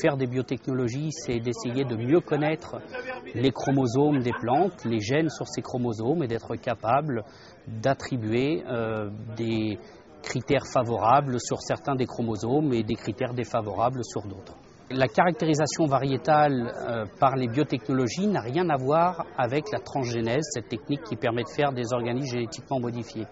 faire des biotechnologies, c'est d'essayer de mieux connaître les chromosomes des plantes, les gènes sur ces chromosomes et d'être capable d'attribuer des critères favorables sur certains des chromosomes et des critères défavorables sur d'autres. La caractérisation variétale par les biotechnologies n'a rien à voir avec la transgénèse, cette technique qui permet de faire des organismes génétiquement modifiés.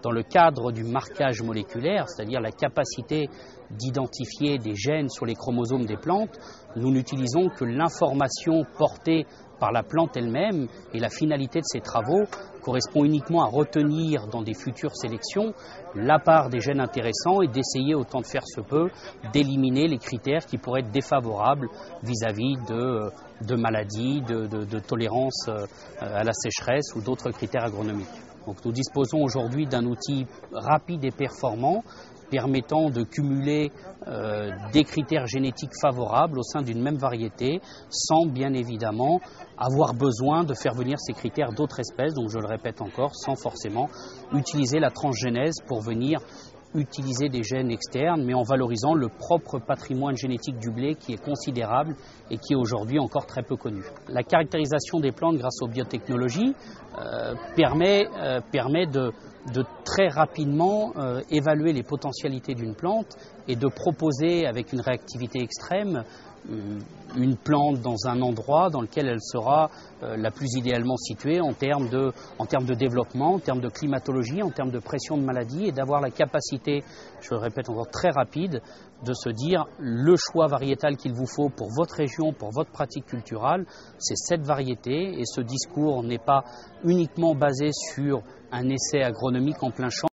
Dans le cadre du marquage moléculaire, c'est-à-dire la capacité d'identifier des gènes sur les chromosomes des plantes, nous n'utilisons que l'information portée par la plante elle-même, et la finalité de ces travaux correspond uniquement à retenir dans des futures sélections la part des gènes intéressants et d'essayer autant de faire se peut d'éliminer les critères qui pourraient être défavorables vis-à-vis de maladies, de tolérance à la sécheresse ou d'autres critères agronomiques. Donc nous disposons aujourd'hui d'un outil rapide et performant permettant de cumuler des critères génétiques favorables au sein d'une même variété sans bien évidemment avoir besoin de faire venir ces critères d'autres espèces, donc je le répète encore, sans forcément utiliser la transgénèse pour venir utiliser des gènes externes, mais en valorisant le propre patrimoine génétique du blé qui est considérable et qui est aujourd'hui encore très peu connu. La caractérisation des plantes grâce aux biotechnologies permet de très rapidement évaluer les potentialités d'une plante et de proposer avec une réactivité extrême une plante dans un endroit dans lequel elle sera la plus idéalement située en termes de développement, en termes de climatologie, en termes de pression de maladie et d'avoir la capacité, je le répète encore très rapide, de se dire le choix variétal qu'il vous faut pour votre région, pour votre pratique culturelle, c'est cette variété et ce discours n'est pas uniquement basé sur un essai agronomique en plein champ.